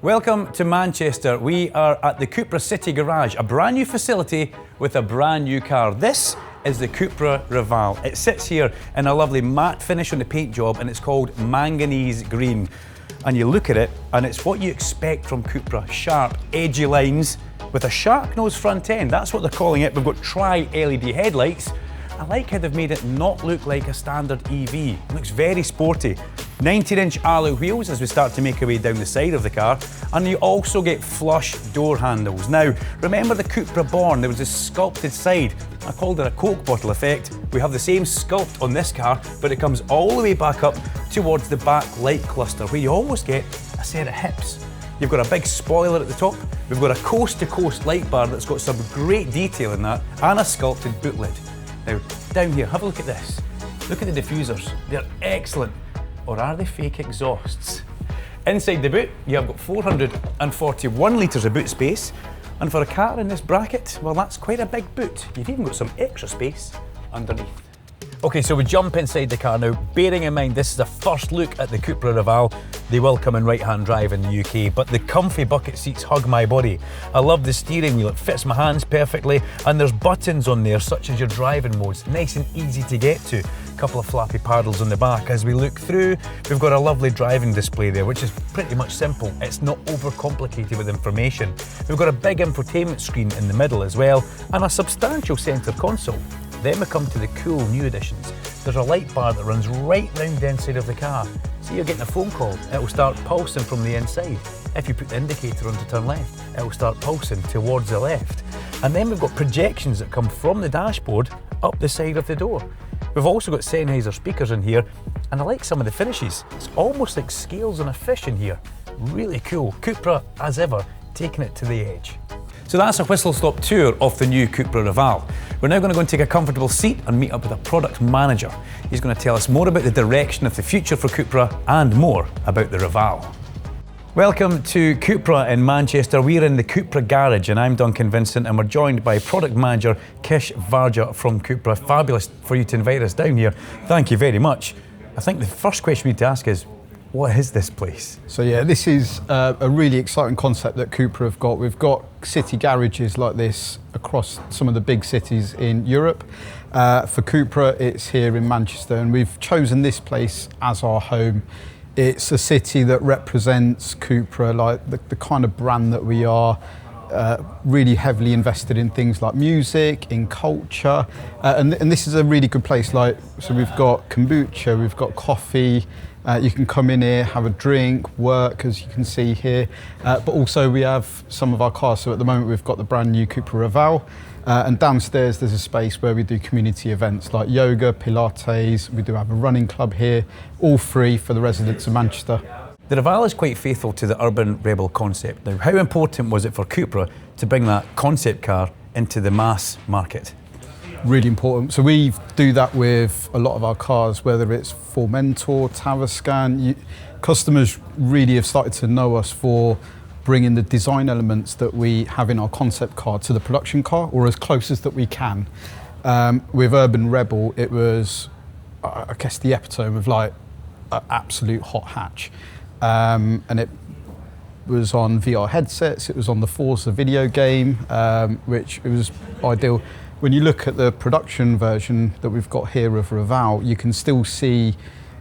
Welcome to Manchester. We are at the CUPRA City Garage, a brand new facility with a brand new car. This is the CUPRA Raval. It sits here in a lovely matte finish on the paint job and it's called manganese green. And you look at it and it's what you expect from CUPRA. Sharp, edgy lines with a shark nose front end. That's what they're calling it. We've got tri-LED headlights. I like how they've made it not look like a standard EV. It looks very sporty. 19-inch alloy wheels as we start to make our way down the side of the car, and you also get flush door handles. Now, remember the Cupra Born, there was this sculpted side. I called it a Coke bottle effect. We have the same sculpt on this car, but it comes all the way back up towards the back light cluster, where you almost get a set of hips. You've got a big spoiler at the top, we've got a coast-to-coast light bar that's got some great detail in that, and a sculpted boot lid. Now, down here, have a look at this. Look at the diffusers, they're excellent. Or are they fake exhausts? Inside the boot, you have got 441 litres of boot space, and for a car in this bracket, well, that's quite a big boot. You've even got some extra space underneath. Okay, so we jump inside the car now, bearing in mind this is the first look at the CUPRA Raval. They will come in right-hand drive in the UK, but the comfy bucket seats hug my body. I love the steering wheel, it fits my hands perfectly, and there's buttons on there such as your driving modes, nice and easy to get to. A couple of flappy paddles on the back. As we look through, we've got a lovely driving display there, which is pretty much simple. It's not overcomplicated with information. We've got a big infotainment screen in the middle as well, and a substantial centre console. Then we come to the cool new additions. There's a light bar that runs right round the inside of the car. So you're getting a phone call, it will start pulsing from the inside. If you put the indicator on to turn left, it will start pulsing towards the left. And then we've got projections that come from the dashboard up the side of the door. We've also got Sennheiser speakers in here, and I like some of the finishes. It's almost like scales on a fish in here. Really cool. CUPRA, as ever, taking it to the edge. So that's a whistle-stop tour of the new CUPRA Raval. We're now going to go and take a comfortable seat and meet up with a product manager. He's going to tell us more about the direction of the future for CUPRA and more about the Raval. Welcome to CUPRA in Manchester. We're in the CUPRA Garage and I'm Duncan Vincent and we're joined by product manager Kishan Vaja from CUPRA. Fabulous for you to invite us down here. Thank you very much. I think the first question we need to ask is, what is this place? So yeah, this is a really exciting concept that CUPRA have got. We've got city garages like this across some of the big cities in Europe. For CUPRA, it's here in Manchester, and we've chosen this place as our home. It's a city that represents CUPRA, like the kind of brand that we are. Really heavily invested in things like music, in culture, and this is a really good place. So we've got kombucha, we've got coffee. You can come in here, have a drink, work, as you can see here. But also we have some of our cars. So at the moment we've got the brand new CUPRA Raval. And downstairs there's a space where we do community events like yoga, Pilates. We do have a running club here, all free for the residents of Manchester. The Raval is quite faithful to the urban rebel concept. Now, how important was it for CUPRA to bring that concept car into the mass market? Really important. So we do that with a lot of our cars, whether it's Formentor, Tavascan. Customers really have started to know us for bringing the design elements that we have in our concept car to the production car, or as close as that we can. With Urban Rebel, it was, I guess, the epitome of like an absolute hot hatch. And it was on VR headsets, it was on the Forza video game, which it was ideal. When you look at the production version that we've got here of Raval, you can still see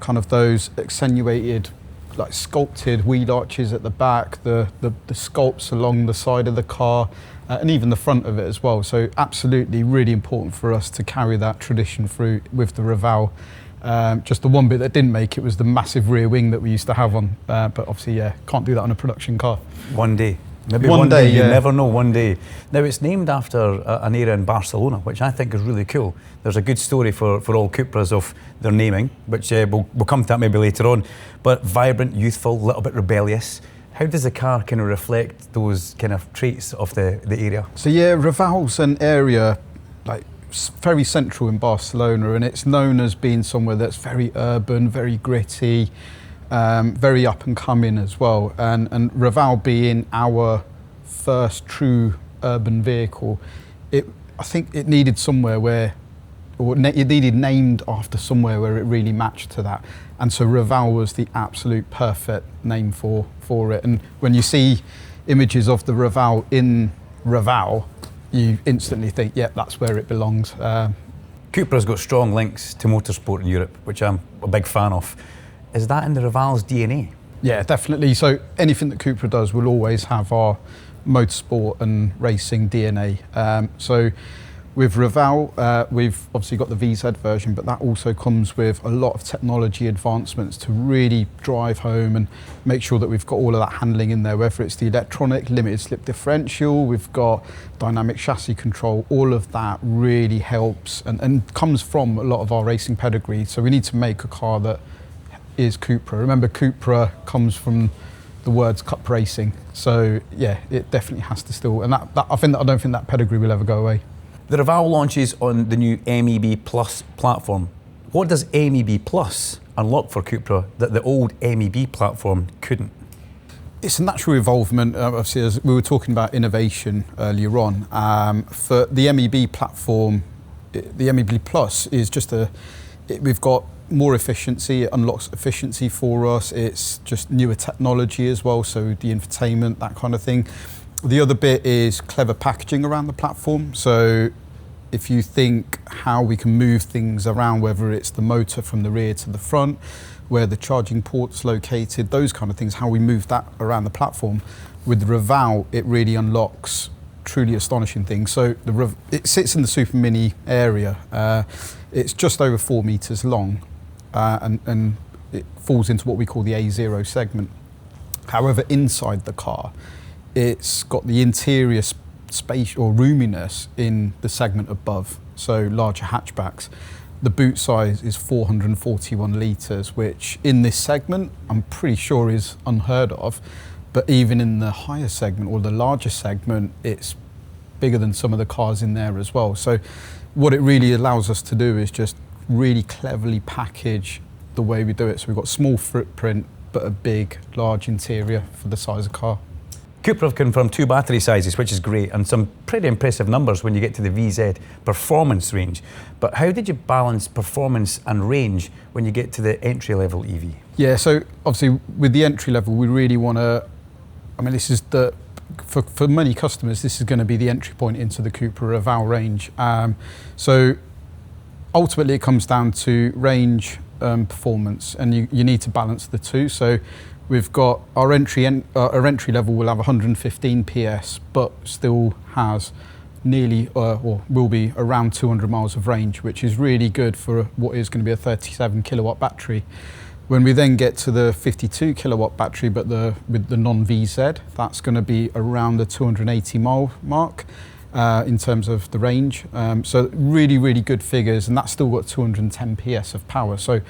kind of those accentuated, like sculpted wheel arches at the back, the sculpts along the side of the car, and even the front of it as well. So absolutely really important for us to carry that tradition through with the Raval. Just the one bit that didn't make it was the massive rear wing that we used to have on, but obviously, yeah, can't do that on a production car. One day. Maybe one day, you never know, one day. Now it's named after an area in Barcelona, which I think is really cool. There's a good story for all CUPRAs of their naming, which we'll come to that maybe later on. But vibrant, youthful, a little bit rebellious. How does the car kind of reflect those kind of traits of the area? So yeah, Raval's an area like very central in Barcelona, and it's known as being somewhere that's very urban, very gritty, very up and coming as well. And Raval being our first true urban vehicle, I think it needed somewhere where it needed named after somewhere where it really matched to that. And so Raval was the absolute perfect name for it. And when you see images of the Raval in Raval, you instantly think, yeah, that's where it belongs. Cupra's got strong links to motorsport in Europe, which I'm a big fan of. Is that in the Raval's DNA? Yeah, definitely. So anything that CUPRA does will always have our motorsport and racing DNA. So with Raval, we've obviously got the VZ version, but that also comes with a lot of technology advancements to really drive home and make sure that we've got all of that handling in there, whether it's the electronic limited slip differential, we've got dynamic chassis control, all of that really helps and comes from a lot of our racing pedigree. So we need to make a car that is CUPRA. Remember, CUPRA comes from the words cup racing. So yeah, it definitely has to still, and I don't think that pedigree will ever go away. The Raval launches on the new MEB Plus platform. What does MEB Plus unlock for CUPRA that the old MEB platform couldn't? It's a natural evolvement, obviously, as we were talking about innovation earlier on. For the MEB platform, the MEB Plus is just we've got more efficiency, it unlocks efficiency for us, it's just newer technology as well, so the infotainment, that kind of thing. The other bit is clever packaging around the platform. So if you think how we can move things around, whether it's the motor from the rear to the front, where the charging port's located, those kind of things, how we move that around the platform. With the Raval, it really unlocks truly astonishing things. So it sits in the Super Mini area. It's just over 4 meters long, and it falls into what we call the A0 segment. However, inside the car, it's got the interior space or roominess in the segment above, so larger hatchbacks. The boot size is 441 litres, which in this segment, I'm pretty sure is unheard of. But even in the higher segment or the larger segment, it's bigger than some of the cars in there as well. So what it really allows us to do is just really cleverly package the way we do it. So we've got small footprint, but a big, large interior for the size of car. CUPRA have confirmed 2 battery sizes, which is great, and some pretty impressive numbers when you get to the VZ performance range. But how did you balance performance and range when you get to the entry-level EV? Yeah, so obviously with the entry level, we really want to, this is for many customers, this is going to be the entry point into the CUPRA Raval range. So ultimately it comes down to range, performance, and you need to balance the two. So we've got our entry level will have 115 PS, but still has nearly, or will be around 200 miles of range, which is really good for what is going to be a 37 kilowatt battery. When we then get to the 52 kilowatt battery, but with the non-VZ, that's going to be around the 280 mile mark in terms of the range. So really, really good figures, and that's still got 210 PS of power. So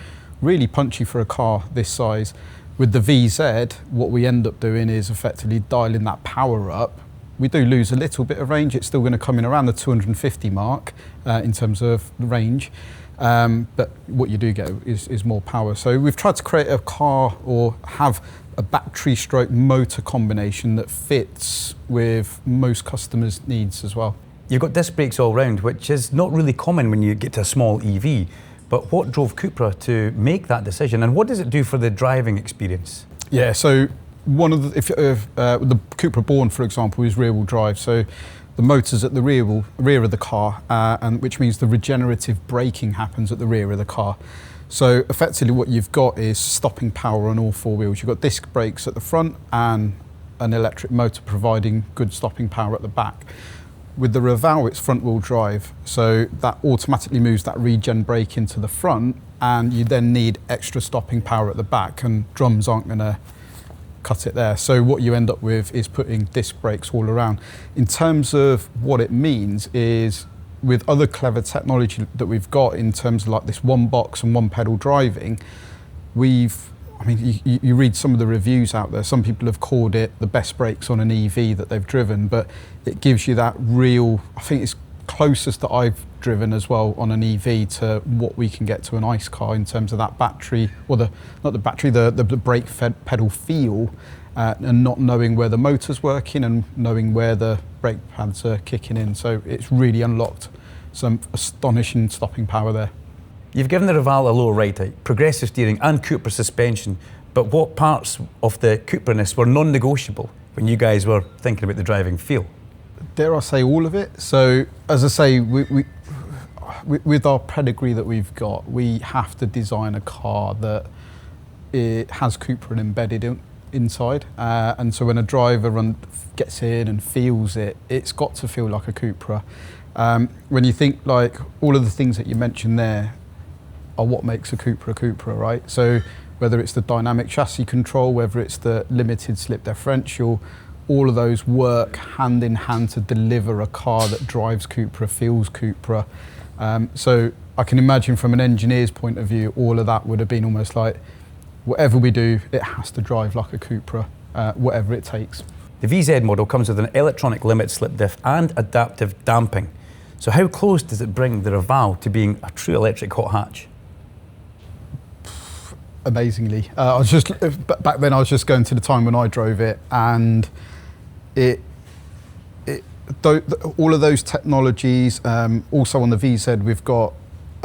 really punchy for a car this size. With the VZ, what we end up doing is effectively dialing that power up. We do lose a little bit of range. It's still going to come in around the 250 mark in terms of the range. But what you do get is more power. So we've tried to create a car or have a battery stroke motor combination that fits with most customers' needs as well. You've got disc brakes all round, which is not really common when you get to a small EV. But what drove CUPRA to make that decision, and what does it do for the driving experience? Yeah, so one of the CUPRA Born, for example, is rear-wheel drive. So the motor's at the rear of the car, and which means the regenerative braking happens at the rear of the car. So effectively what you've got is stopping power on all 4 wheels. You've got disc brakes at the front and an electric motor providing good stopping power at the back. With the Raval, it's front-wheel drive, so that automatically moves that regen brake into the front, and you then need extra stopping power at the back, and drums aren't going to cut it there. So what you end up with is putting disc brakes all around. In terms of what it means is, with other clever technology that we've got in terms of like this one box and one pedal driving, you read some of the reviews out there. Some people have called it the best brakes on an EV that they've driven, but it gives you that real, I think it's closest that I've driven as well on an EV to what we can get to an ICE car in terms of that battery, or the brake pedal feel, and not knowing where the motor's working and knowing where the brake pads are kicking in. So it's really unlocked some astonishing stopping power there. You've given the Raval a low ride-height, progressive steering and CUPRA suspension, but what parts of the CUPRA-ness were non-negotiable when you guys were thinking about the driving feel? Dare I say all of it? So, as I say, with our pedigree that we've got, we have to design a car that it has CUPRA embedded inside. And so when a driver gets in and feels it, it's got to feel like a CUPRA. When you think like all of the things that you mentioned there are what makes a CUPRA, right? So whether it's the dynamic chassis control, whether it's the limited slip differential, all of those work hand in hand to deliver a car that drives CUPRA, feels CUPRA. So I can imagine from an engineer's point of view, all of that would have been almost like, whatever we do, it has to drive like a CUPRA, whatever it takes. The VZ model comes with an electronic limit slip diff and adaptive damping. So how close does it bring the Raval to being a true electric hot hatch? Amazingly. Back then I was just going to the time when I drove it, and all of those technologies, also on the VZ we've got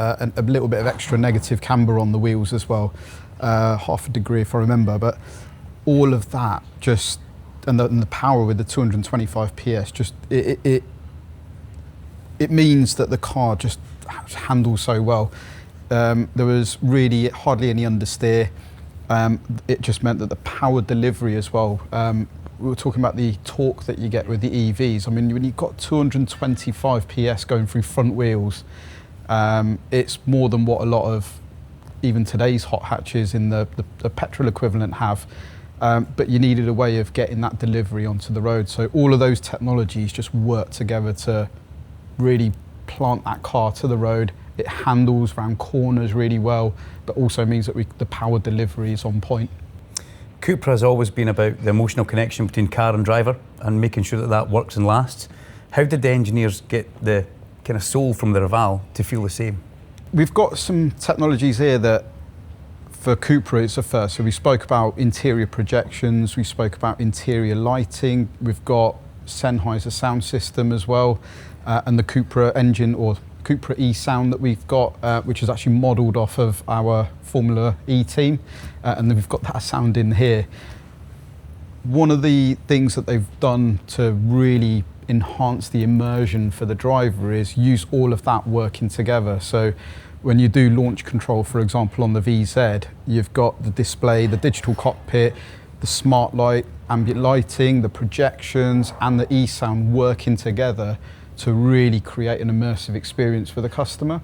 a little bit of extra negative camber on the wheels as well, half a degree if I remember, but all of that just, and the power with the 225 PS, just it means that the car just handles so well. There was really hardly any understeer. It just meant that the power delivery as well, we were talking about the torque that you get with the EVs. I mean, when you've got 225 PS going through front wheels, it's more than what a lot of even today's hot hatches in the petrol equivalent have. But you needed a way of getting that delivery onto the road. So all of those technologies just work together to really plant that car to the road. It handles around corners really well, but also means that the power delivery is on point. CUPRA has always been about the emotional connection between car and driver and making sure that that works and lasts. How did the engineers get the kind of soul from the Raval to feel the same? We've got some technologies here that for CUPRA it's a first. So we spoke about interior projections, we spoke about interior lighting, we've got Sennheiser sound system as well, and the CUPRA engine or CUPRA E sound that we've got, which is actually modelled off of our Formula E team, and then we've got that sound in here. One of the things that they've done to really enhance the immersion for the driver is use all of that working together. So when you do launch control, for example, on the VZ, you've got the display, the digital cockpit, the smart light, ambient lighting, the projections, and the E sound working together to really create an immersive experience for the customer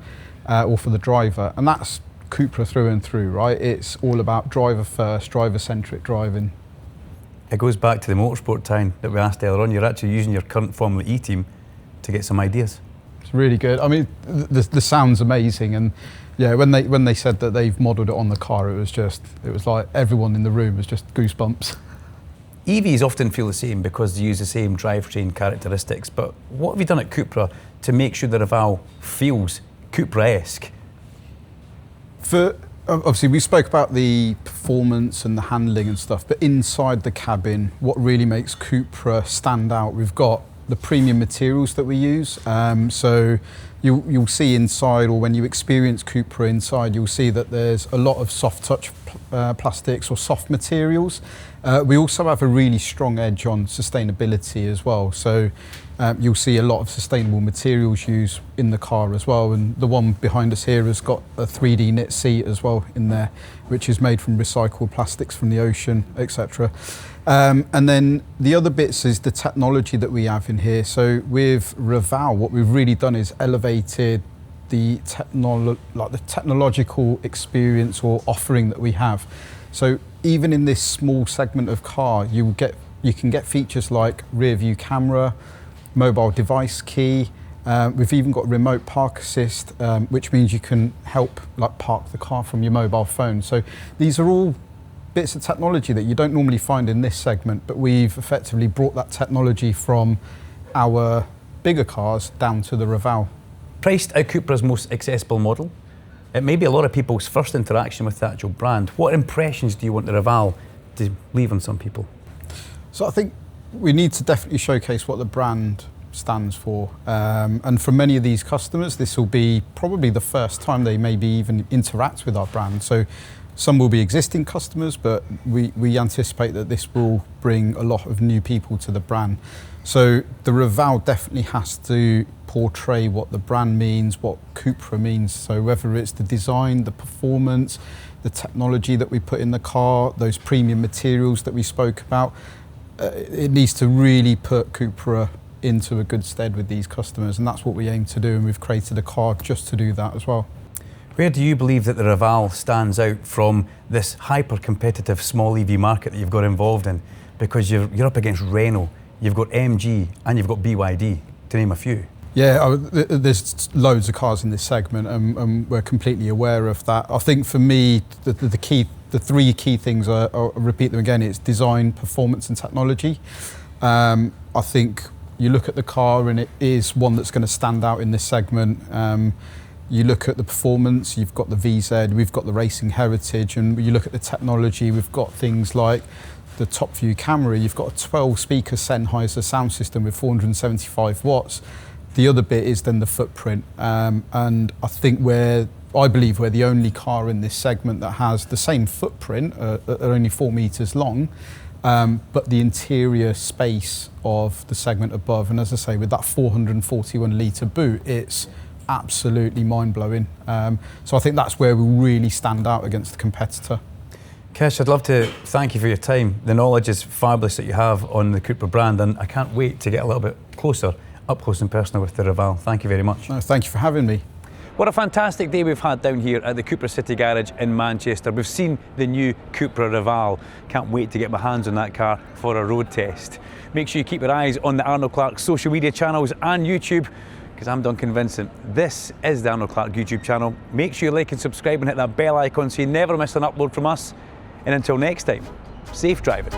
or for the driver. And that's CUPRA through and through, right? It's all about driver first, driver-centric driving. It goes back to the motorsport time that we asked earlier on. You're actually using your current Formula E team to get some ideas. It's really good. I mean, the sound's amazing, and yeah, when they said that they've modelled it on the car, it was like everyone in the room was just goosebumps. EVs often feel the same because they use the same drivetrain characteristics, but what have you done at CUPRA to make sure the Raval feels CUPRA-esque? Obviously, we spoke about the performance and the handling and stuff, but inside the cabin, what really makes CUPRA stand out, we've got the premium materials that we use. So you'll see inside, or when you experience CUPRA inside, you'll see that there's a lot of soft touch plastics or soft materials. We also have a really strong edge on sustainability as well. So you'll see a lot of sustainable materials used in the car as well. And the one behind us here has got a 3D knit seat as well in there, which is made from recycled plastics from the ocean, etc. And then the other bits is the technology that we have in here. So with Raval, what we've really done is elevated the technological experience or offering that we have. So even in this small segment of car, you can get features like rear view camera, mobile device key. We've even got remote park assist, which means you can help park the car from your mobile phone. So these are all bits of technology that you don't normally find in this segment, but we've effectively brought that technology from our bigger cars down to the Raval. Priced at CUPRA's most accessible model, it may be a lot of people's first interaction with the actual brand. What impressions do you want the Raval to leave on some people? So I think we need to definitely showcase what the brand stands for. And for many of these customers, this will be probably the first time they maybe even interact with our brand. So some will be existing customers, but we anticipate that this will bring a lot of new people to the brand. So the Raval definitely has to portray what the brand means, what CUPRA means. So whether it's the design, the performance, the technology that we put in the car, those premium materials that we spoke about, it needs to really put CUPRA into a good stead with these customers, and that's what we aim to do, and we've created a car just to do that as well. Where do you believe that the Raval stands out from this hyper-competitive small EV market that you've got involved in? Because you're up against Renault, you've got MG, and you've got BYD, to name a few. Yeah, there's loads of cars in this segment, and we're completely aware of that. I think for me, the three key things, I'll repeat them again, it's design, performance and technology. I think you look at the car and it is one that's going to stand out in this segment. You look at the performance, you've got the VZ, we've got the racing heritage, and you look at the technology, we've got things like the top view camera, you've got a 12 speaker Sennheiser sound system with 475 watts. The other bit is then the footprint, and I think I believe we're the only car in this segment that has the same footprint, only 4 meters long, but the interior space of the segment above. And as I say, with that 441 litre boot, it's absolutely mind-blowing. So I think that's where we really stand out against the competitor. Kish, I'd love to thank you for your time. The knowledge is fabulous that you have on the CUPRA brand, and I can't wait to get a little bit closer, up close and personal with the Raval. Thank you very much. No, thank you for having me. What a fantastic day we've had down here at the CUPRA City Garage in Manchester. We've seen the new CUPRA Raval. Can't wait to get my hands on that car for a road test. Make sure you keep your eyes on the Arnold Clark social media channels and YouTube, because I'm Duncan Vincent. This is the Arnold Clark YouTube channel. Make sure you like and subscribe and hit that bell icon so you never miss an upload from us. And until next time, safe driving.